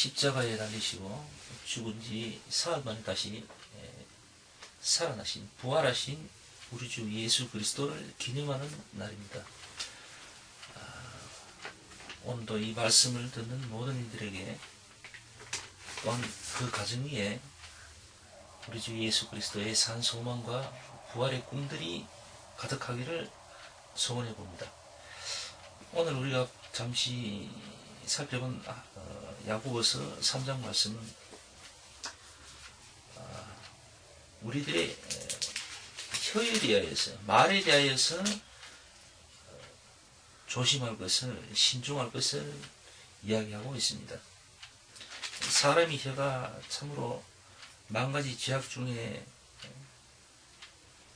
십자가에 달리시고 죽은 지 사흘 만에 다시 살아나신, 부활하신 우리 주 예수 그리스도를 기념하는 날입니다. 오늘도 이 말씀을 듣는 모든 이들에게 또한 그 가정 위에 우리 주 예수 그리스도의 산 소망과 부활의 꿈들이 가득하기를 소원해 봅니다. 오늘 우리가 잠시 살펴본 야고보서 3장 말씀은 우리들의 혀에 대하여서, 말에 대하여서 조심할 것을, 신중할 것을 이야기하고 있습니다. 사람의 혀가 참으로 만가지 죄악 중에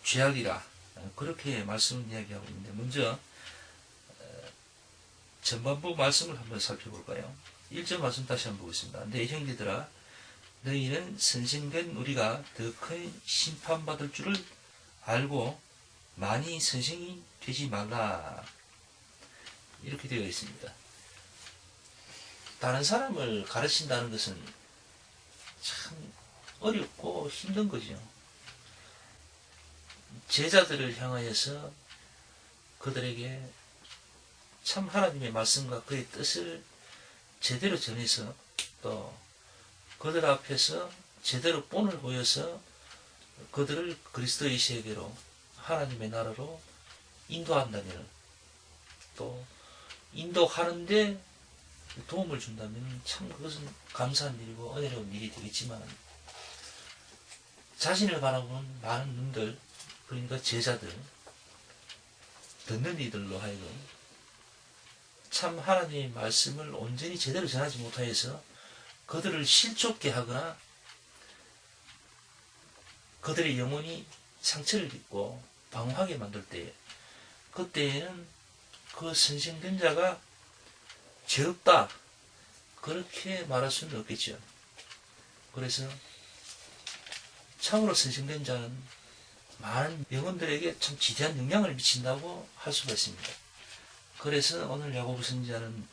죄악이라, 그렇게 말씀을 이야기하고 있는데, 먼저 전반부 말씀을 한번 살펴볼까요? 1절 말씀 다시 한번 보겠습니다. 내 형제들아, 너희는 선생된 우리가 더 큰 심판받을 줄을 알고 많이 선생이 되지 말라. 이렇게 되어 있습니다. 다른 사람을 가르친다는 것은 참 어렵고 힘든 거죠. 제자들을 향하여서 그들에게 참 하나님의 말씀과 그의 뜻을 제대로 전해서 또 그들 앞에서 제대로 본을 보여서 그들을 그리스도의 세계로, 하나님의 나라로 인도한다면, 또 인도하는데 도움을 준다면 참 그것은 감사한 일이고 은혜로운 일이 되겠지만, 자신을 바라보는 많은 눈들, 그러니까 제자들, 듣는 이들로 하여금 참 하나님의 말씀을 온전히 제대로 전하지 못하여서 그들을 실족게 하거나 그들의 영혼이 상처를 입고 방황하게 만들 때, 그때에는 그 선생된 자가 죄 없다, 그렇게 말할 수는 없겠죠. 그래서 참으로 선생된 자는 많은 영혼들에게 참 지대한 영향을 미친다고 할 수가 있습니다. 그래서 오늘 야고보 선지자는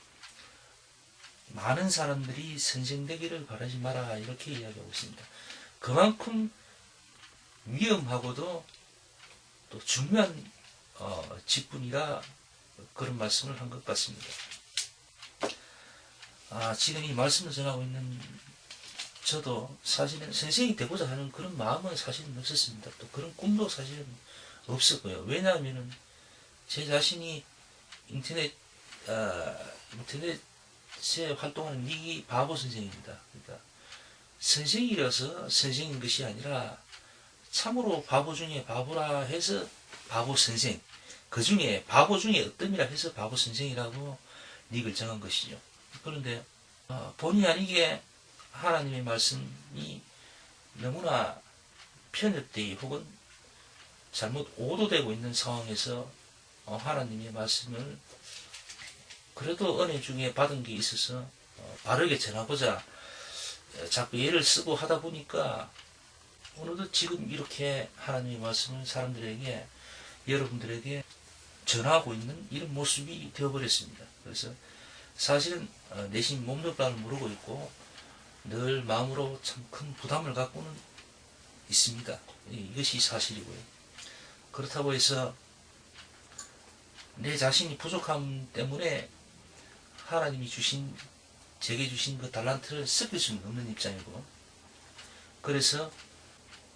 많은 사람들이 선생되기를 바라지 마라, 이렇게 이야기하고 있습니다. 그만큼 위험하고도 또 중요한 직분이라 그런 말씀을 한 것 같습니다. 지금 이 말씀을 전하고 있는 저도 사실은 선생이 되고자 하는 그런 마음은 사실은 없었습니다. 또 그런 꿈도 사실은 없었고요. 왜냐하면 제 자신이 인터넷에 활동하는 닉이 바보 선생입니다. 그러니까 선생이라서 선생인 것이 아니라 참으로 바보 중에 바보라 해서 바보 선생, 그 중에 바보 중에 어떤이라 해서 바보 선생이라고 닉을 정한 것이죠. 그런데 본의 아니게 하나님의 말씀이 너무나 편협되이 혹은 잘못 오도되고 있는 상황에서 하나님의 말씀을 그래도 은혜 중에 받은 게 있어서 바르게 전하고자 자꾸 예를 쓰고 하다 보니까 어느덧 지금 이렇게 하나님의 말씀을 사람들에게, 여러분들에게 전하고 있는 이런 모습이 되어버렸습니다. 그래서 사실은 내심 몸둘바를 모르고 있고 늘 마음으로 참 큰 부담을 갖고는 있습니다. 이것이 사실이고요. 그렇다고 해서 내 자신이 부족함 때문에 하나님이 주신, 제게 주신 그 달란트를 썩일 수는 없는 입장이고, 그래서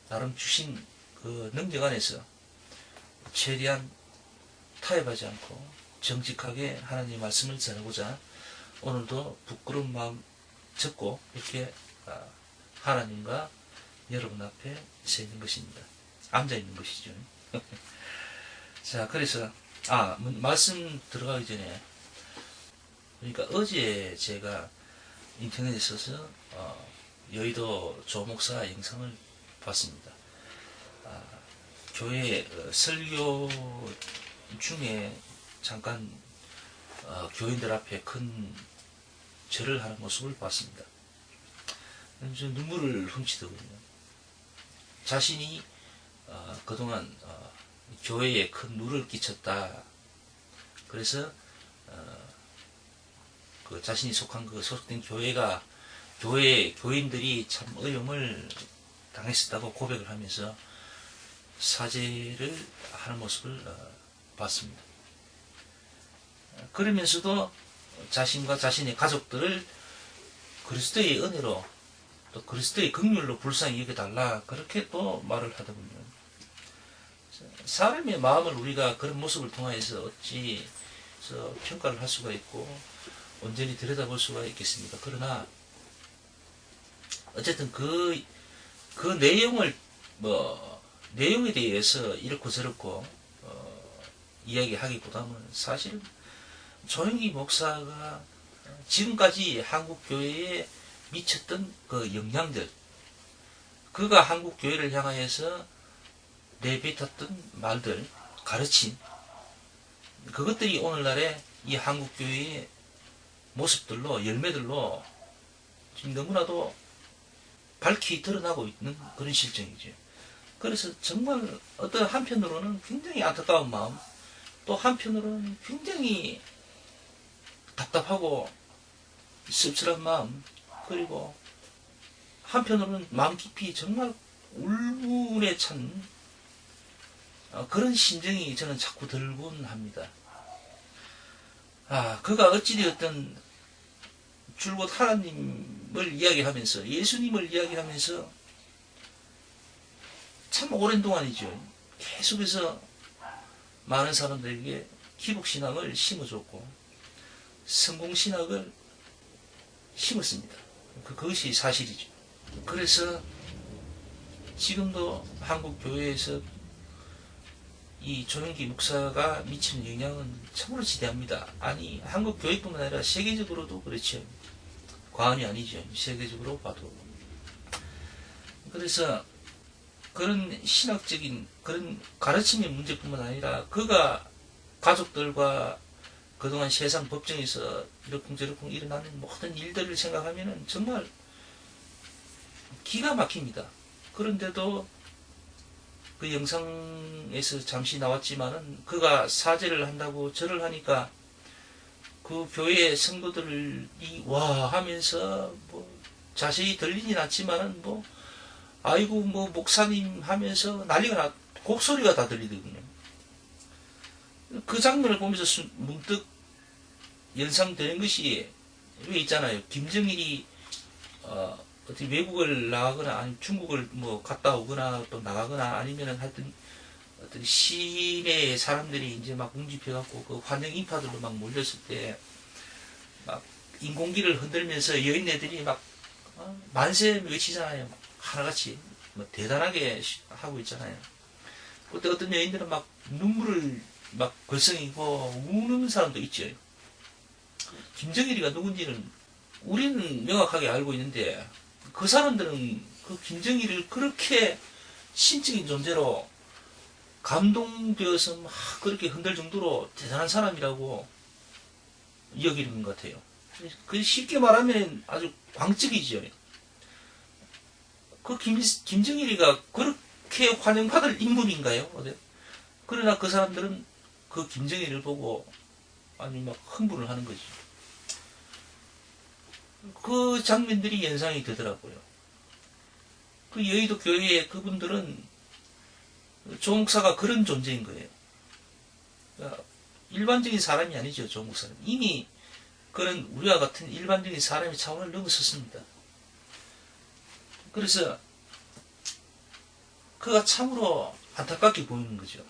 나름 주신 그 능력 안에서 최대한 타협하지 않고 정직하게 하나님의 말씀을 전하고자 오늘도 부끄러운 마음 접고 이렇게 하나님과 여러분 앞에 서 있는 것입니다. 앉아 있는 것이죠. 자, 그래서 말씀 들어가기 전에, 그러니까 어제 제가 인터넷에 써서 여의도 조목사 영상을 봤습니다. 교회 설교 중에 잠깐 교인들 앞에 큰 절을 하는 모습을 봤습니다. 저 눈물을 훔치더군요. 자신이 그동안 교회에 큰 누를 끼쳤다. 그래서 그 자신이 속한 그 소속된 교회가 교인들이 참 어려움을 당했었다고 고백을 하면서 사죄를 하는 모습을 봤습니다. 그러면서도 자신과 자신의 가족들을 그리스도의 은혜로 또 그리스도의 긍휼로 불쌍히 여겨달라 그렇게 또 말을 하더군요. 사람의 마음을 우리가 그런 모습을 통해서 어찌 평가를 할 수가 있고 온전히 들여다볼 수가 있겠습니까? 그러나 어쨌든 그 내용을 내용에 대해서 이렇고 저렇고 이야기하기보다는 사실은 조영기 목사가 지금까지 한국 교회에 미쳤던 그 영향들, 그가 한국 교회를 향하여서 내뱉었던 말들, 가르침, 그것들이 오늘날의 이 한국 교회의 모습들로, 열매들로 지금 너무나도 밝히 드러나고 있는 그런 실정이죠. 그래서 정말 어떤 한편으로는 굉장히 안타까운 마음, 또 한편으로는 굉장히 답답하고 씁쓸한 마음, 그리고 한편으로는 마음 깊이 정말 울분에 찬 그런 심정이 저는 자꾸 들곤 합니다. 그가 어찌되었든 줄곧 하나님을 이야기하면서 예수님을 이야기하면서 참 오랜 동안이죠. 계속해서 많은 사람들에게 기복신앙을 심어줬고 성공신학을 심었습니다. 그것이 사실이죠. 그래서 지금도 한국 교회에서 이 조영기 목사가 미치는 영향은 참으로 지대합니다. 아니, 한국 교회뿐만 아니라 세계적으로도 그렇죠. 과언이 아니죠. 세계적으로 봐도. 그래서 그런 신학적인 그런 가르침의 문제뿐만 아니라 그가 가족들과 그동안 세상 법정에서 이러쿵저러쿵 일어나는 모든 일들을 생각하면 정말 기가 막힙니다. 그런데도 그 영상에서 잠시 나왔지만은 그가 사죄를 한다고 절을 하니까 그 교회 성도들이 와 하면서 자세히 들리진 않지만은 아이고 목사님 하면서 난리가 곡소리가 다 들리더군요. 그 장면을 보면서 문득 연상되는 것이 왜 있잖아요. 김정일이 어떻게 외국을 나가거나 아니면 중국을 갔다 오거나 또 나가거나 아니면은 하여튼 어떤 시내의 사람들이 이제 막 뭉집혀갖고 그 환영 인파들로 막 몰렸을 때 막 인공기를 흔들면서 여인네들이 막 만세 외치잖아요. 하나같이 대단하게 하고 있잖아요. 그때 어떤 여인들은 막 눈물을 막 걸성이고 우는 사람도 있죠. 김정일이가 누군지는 우리는 명확하게 알고 있는데 그 사람들은 그 김정일을 그렇게 신적인 존재로 감동되어서 막 그렇게 흔들 정도로 대단한 사람이라고 여기는 것 같아요. 그 쉽게 말하면 아주 광적이죠. 그 김정일이가 그렇게 환영받을 인물인가요? 그러나 그 사람들은 그 김정일을 보고 아니 막 흥분을 하는 거지. 그 장면들이 연상이 되더라고요. 그 여의도 교회의 그분들은 조 목사가 그런 존재인 거예요. 그러니까 일반적인 사람이 아니죠, 조 목사는. 이미 그런 우리와 같은 일반적인 사람의 차원을 넘어섰습니다. 그래서 그가 참으로 안타깝게 보이는 거죠.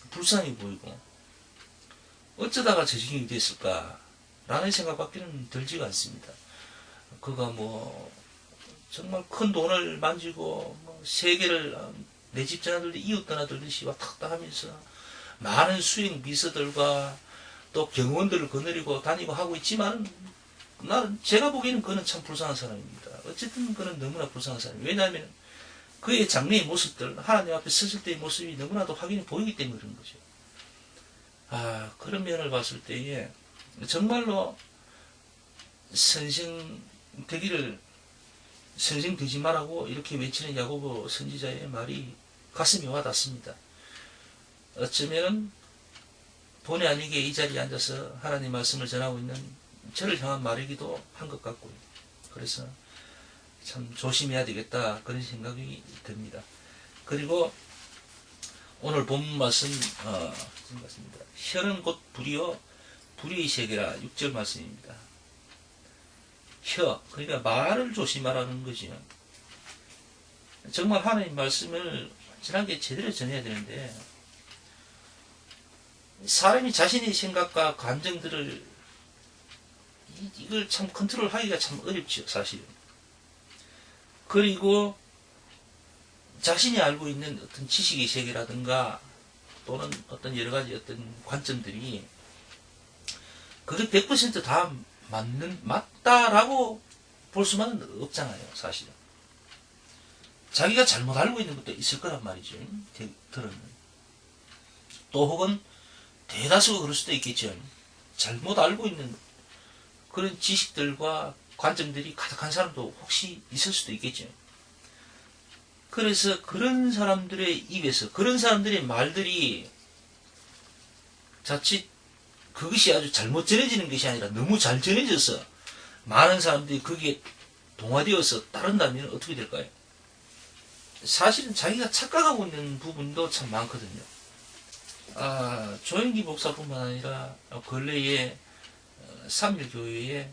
불쌍해 보이고 어쩌다가 저 지경이 됐을까 라는 생각밖에는 들지가 않습니다. 그가 정말 큰 돈을 만지고 세계를 내 집 전화들도 이웃 떠나들듯이 왔다 갔다 하면서 많은 수행 비서들과 또 경호원들을 거느리고 다니고 하고 있지만 제가 보기에는 그는 참 불쌍한 사람입니다. 어쨌든 그는 너무나 불쌍한 사람이에요. 왜냐하면 그의 장래의 모습들, 하나님 앞에 서실 때의 모습이 너무나도 확연히 보이기 때문에 그런 거죠. 그런 면을 봤을 때에 정말로 선생되지 말라고 이렇게 외치는 야고보 선지자의 말이 가슴에 와닿습니다. 어쩌면 본의 아니게 이 자리에 앉아서 하나님 말씀을 전하고 있는 저를 향한 말이기도 한 것 같고요. 그래서 참 조심해야 되겠다 그런 생각이 듭니다. 그리고 오늘 본문 말씀 같습니다. 혀는 곧 불이요 불의 세계라 6절 말씀입니다. 혀 그러니까 말을 조심하라는 거죠. 정말 하나님 말씀을 진하게 제대로 전해야 되는데 사람이 자신의 생각과 감정들을 이걸 참 컨트롤하기가 참 어렵죠, 사실은. 그리고 자신이 알고 있는 어떤 지식의 세계라든가 또는 어떤 여러 가지 어떤 관점들이 그게 100% 다 맞다라고 볼 수만은 없잖아요, 사실은. 자기가 잘못 알고 있는 것도 있을 거란 말이죠, 들어는. 또 혹은 대다수가 그럴 수도 있겠죠. 잘못 알고 있는 그런 지식들과 관점들이 가득한 사람도 혹시 있을 수도 있겠죠. 그래서 그런 사람들의 입에서 그런 사람들의 말들이 자칫 그것이 아주 잘못 전해지는 것이 아니라 너무 잘 전해져서 많은 사람들이 거기에 동화되어서 따른다면 어떻게 될까요? 사실은 자기가 착각하고 있는 부분도 참 많거든요. 조영기 목사뿐만 아니라 근래에 삼일교회의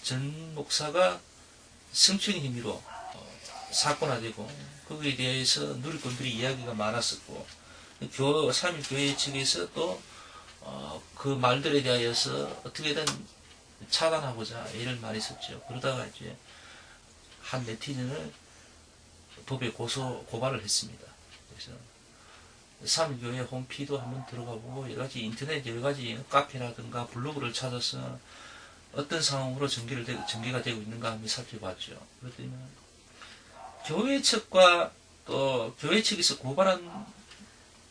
전 목사가 성추행 혐의로 사건화되고 거기에 대해서 누리꾼들이 이야기가 많았었고 삼일교회 측에서 또 그 말들에 대하여서 어떻게든 차단하고자 애를 많이 썼죠. 그러다가 이제 한 네티즌을 법에 고발을 했습니다. 그래서 삼일교회 홈피도 한번 들어가 보고 여러 가지 인터넷 여러 가지 카페라든가 블로그를 찾아서 어떤 상황으로 전개가 되고 있는가 한번 살펴봤죠. 그랬더니 교회 측과 또 교회 측에서 고발한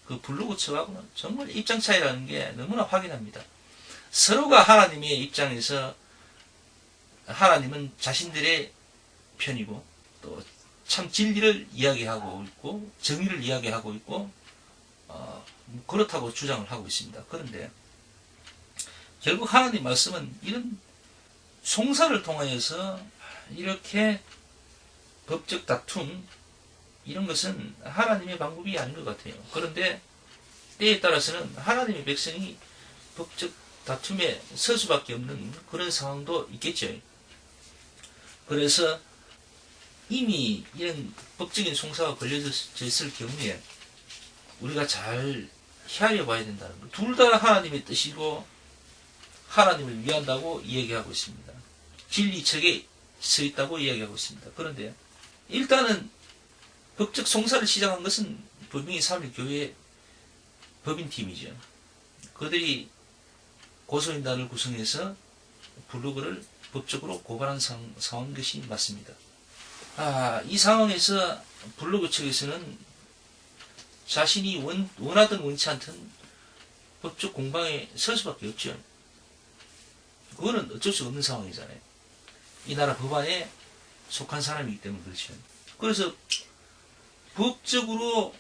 그 블로그 측하고는 정말 입장 차이라는 게 너무나 확인합니다. 서로가 하나님의 입장에서 하나님은 자신들의 편이고 또 참 진리를 이야기하고 있고 정의를 이야기하고 있고 그렇다고 주장을 하고 있습니다. 그런데 결국 하나님 말씀은 이런 송사를 통하여서 이렇게 법적 다툼 이런 것은 하나님의 방법이 아닌 것 같아요. 그런데 때에 따라서는 하나님의 백성이 법적 다툼에 설 수밖에 없는 그런 상황도 있겠죠. 그래서 이미 이런 법적인 송사가 걸려져 있을 경우에 우리가 잘 헤아려 봐야 된다는 것. 둘 다 하나님의 뜻이고 하나님을 위한다고 이야기하고 있습니다. 진리책에 서 있다고 이야기하고 있습니다. 그런데 일단은 법적 송사를 시작한 것은 분명히 삼일교회 법인팀이죠. 그들이 고소인단을 구성해서 블로그를 법적으로 고발한 상황인 것이 맞습니다. 이 상황에서 블로그 측에서는 자신이 원하든 원치 않든 법적 공방에 설 수밖에 없죠. 그거는 어쩔 수 없는 상황이잖아요. 이 나라 법안에 속한 사람이기 때문에 그렇죠. 그래서 법적으로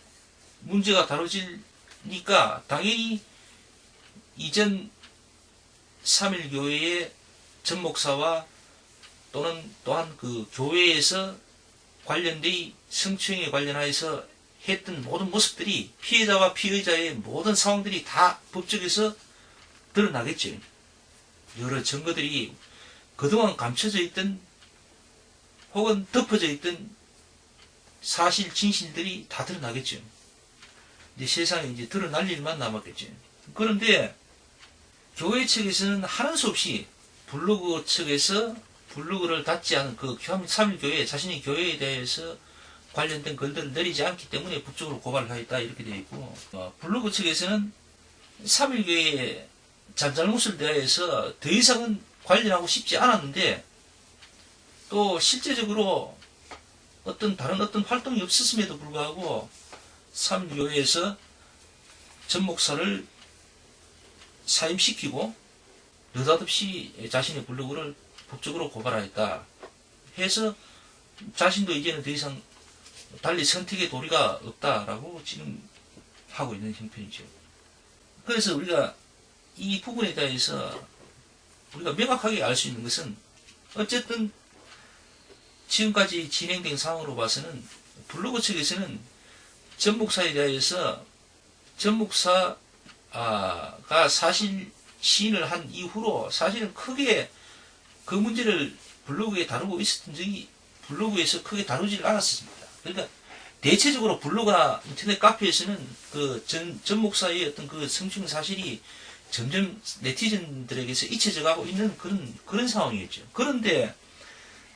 문제가 다뤄지니까 당연히 이전 삼일교회의 전 목사와 또한 그 교회에서 관련된 성추행에 관련하여서 했던 모든 모습들이 피해자와 피의자의 모든 상황들이 다 법정에서 드러나겠죠. 여러 증거들이 그동안 감춰져 있던 혹은 덮어져 있던 사실 진실들이 다 드러나겠죠. 이제 세상에 이제 드러날 일만 남았겠죠. 그런데 교회 측에서는 하는 수 없이 블로그 측에서 블로그를 닫지 않은 그 삼일교회 자신의 교회에 대해서 관련된 글들을 내리지 않기 때문에 법적으로 고발을 하였다 이렇게 되어 있고 블로그 측에서는 삼일교회의 잘잘못을 대하여서 더 이상은 관련하고 싶지 않았는데 또 실제적으로 다른 어떤 활동이 없었음에도 불구하고 삼일교회에서 전 목사를 사임시키고 느닷없이 자신의 블로그를 법적으로 고발하였다 해서 자신도 이제는 더 이상 달리 선택의 도리가 없다라고 지금 하고 있는 형편이죠. 그래서 우리가 이 부분에 대해서 우리가 명확하게 알 수 있는 것은 어쨌든 지금까지 진행된 상황으로 봐서는 블로그 측에서는 전 목사에 대해서 전 목사가 사실 시인을 한 이후로 사실은 크게 그 문제를 블로그에 다루고 있었던 적이 블로그에서 크게 다루지를 않았습니다. 그러니까 대체적으로 블로그나 인터넷 카페에서는 그 전 목사의 어떤 그 성추행 사실이 점점 네티즌들에게서 잊혀져 가고 있는 그런 상황이었죠. 그런데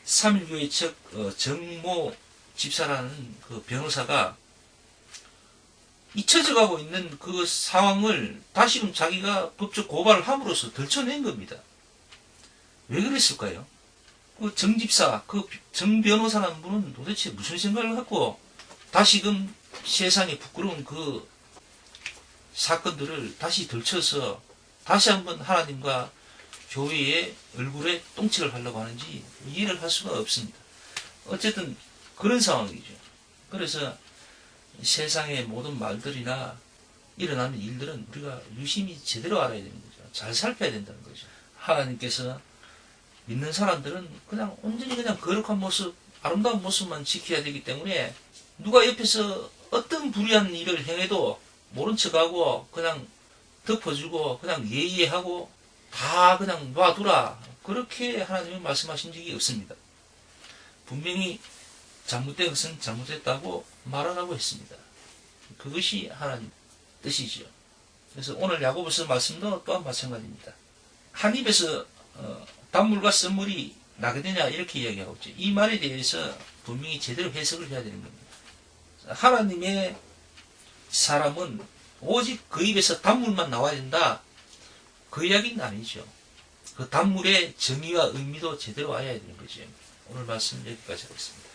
3.1교회 측 정모 집사라는 그 변호사가 잊혀져 가고 있는 그 상황을 다시금 자기가 법적 고발을 함으로써 덜쳐낸 겁니다. 왜 그랬을까요? 그 정집사, 그 정변호사라는 분은 도대체 무슨 생각을 갖고 다시금 세상에 부끄러운 그 사건들을 다시 덜쳐서 다시 한번 하나님과 교회의 얼굴에 똥칠을 하려고 하는지 이해를 할 수가 없습니다. 어쨌든 그런 상황이죠. 그래서 세상의 모든 말들이나 일어나는 일들은 우리가 유심히 제대로 알아야 되는 거죠. 잘 살펴야 된다는 거죠. 하나님께서 믿는 사람들은 그냥 온전히 그냥 거룩한 모습, 아름다운 모습만 지켜야 되기 때문에 누가 옆에서 어떤 불의한 일을 행해도 모른 척하고 그냥 덮어주고 그냥 예의하고 다 그냥 놔두라. 그렇게 하나님이 말씀하신 적이 없습니다. 분명히 잘못된 것은 잘못됐다고 말하라고 했습니다. 그것이 하나님 뜻이죠. 그래서 오늘 야고보서 말씀도 또한 마찬가지입니다. 한 입에서 단물과 썰물이 나게 되냐 이렇게 이야기하고 있죠. 이 말에 대해서 분명히 제대로 해석을 해야 되는 겁니다. 하나님의 사람은 오직 그 입에서 단물만 나와야 된다. 그 이야기는 아니죠. 그 단물의 정의와 의미도 제대로 알아야 되는 거죠. 오늘 말씀 여기까지 하겠습니다.